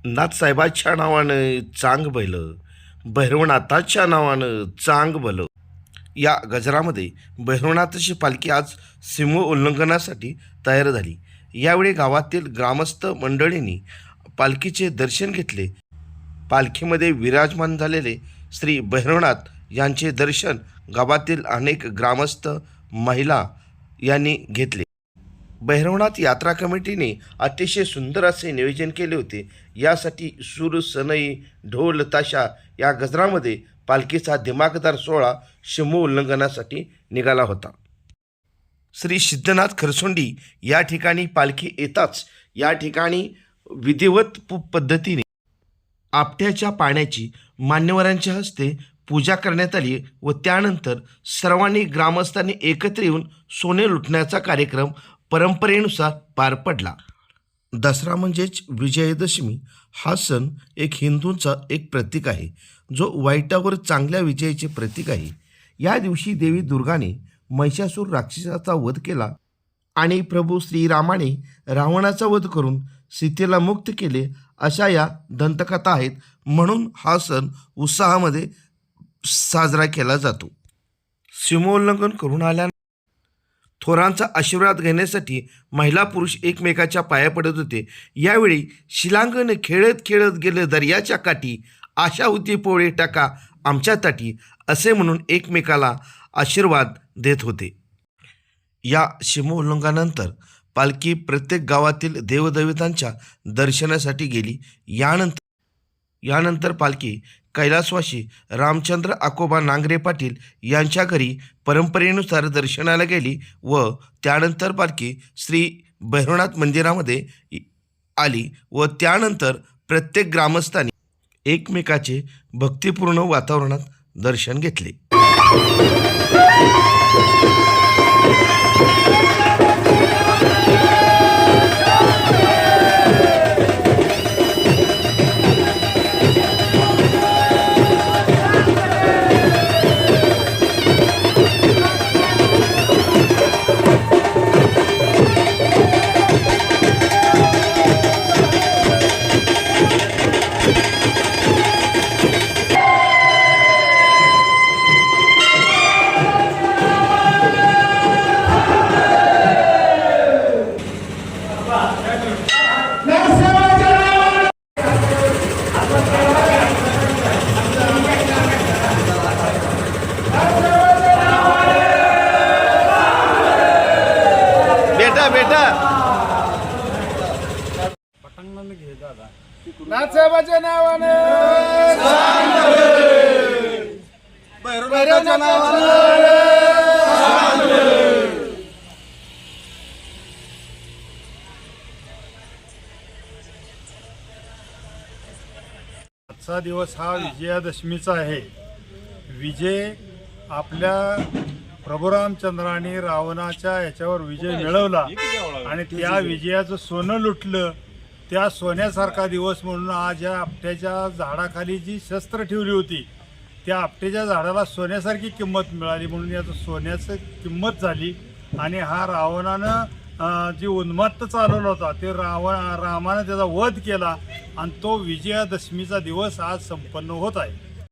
नाथसाहेबाच्या नावानं चांग भलं, भैरवनाथाच्या नावानं चांग भलं. या गजरामध्ये भैरवनाथाची पालखी आज सीमोल्लंघनासाठी तयार झाली. यावेळी गावातील ग्रामस्थ मंडळींनी पालखीचे दर्शन घेतले. पालखीमध्ये विराजमान झालेले श्री भैरवनाथ यांचे दर्शन गावातील अनेक ग्रामस्थ महिला यांनी घेतले. भैरवनाथ यात्रा कमिटीने अतिशय सुंदर असे नियोजन केले होते. यासाठी सूर, सनई, ढोल, ताशा या गजरामध्ये पालखीचा दिमागदार सोहळा सीमोल्लंघनासाठी निघाला होता. श्री सिद्धनाथ खरसोंडी या ठिकाणी पालखी येताच या ठिकाणी विधिवत पद्धतीने आपट्याच्या पाण्याची मान्यवरांच्या हस्ते पूजा करण्यात आली व त्यानंतर सर्वांनी ग्रामस्थांनी एकत्र येऊन सोने लुटण्याचा कार्यक्रम परंपरेनुसार पार पडला. दसरा म्हणजेच विजयादशमी हा सण एक हिंदूंचा एक प्रतीक आहे, जो वाईटावर चांगल्या विजयाचे प्रतीक आहे. या दिवशी देवी दुर्गाने महिषासूर राक्षसाचा वध केला आणि प्रभू श्रीरामाने रावणाचा वध करून सीतेला मुक्त केले, अशा या दंतकथा आहेत. म्हणून हा सण उत्साहामध्ये साजरा केला जातो. सीमोल्लंघन करून आल्या थोरांचा आशीर्वाद घेण्यासाठी महिला पुरुष एकमेकाच्या पाया पडत होते. यावेळी शिलांगण खेळत खेळत गेलं दर्याच्या काठी, आशा होती पोळे टाका आमच्या ताटी, असे म्हणून एकमेकाला आशीर्वाद देत होते. या सीमोल्लंघनानंतर पालखी प्रत्येक गावातील देवदैवतांच्या दर्शनासाठी गेली. यानंतर पालखी कैलासवासी रामचंद्र आकोबा नांगरे पाटील यांच्या घरी परंपरेनुसार दर्शनाला गेली व त्यानंतर पालखी श्री भैरवनाथ मंदिरामध्ये आली व त्यानंतर प्रत्येक ग्रामस्थांनी एकमेकाचे भक्तिपूर्ण वातावरणात दर्शन घेतले. बेटा नाथसाहेबाच्या नावाने भैरवनाथाच्या नावाने आजचा दिवस हा विजयादशमीचा आहे. विजय आपल्या प्रभू रामचंद्राने रावणाच्या याच्यावर विजय मिळवला आणि त्या विजयाचं सोनं लुटलं. त्या सोन्यासारखा दिवस म्हणून आज या आपट्याच्या झाडाखाली जी शस्त्र ठेवली होती त्या आपट्याच्या झाडाला सोन्यासारखी किंमत मिळाली म्हणून याचं सोन्याचं किंमत झाली. आणि हा रावणानं जी उन्मत्त चालवला होता ते रामानं त्याचा वध केला आणि तो विजयादशमीचा दिवस आज संपन्न होत आहे.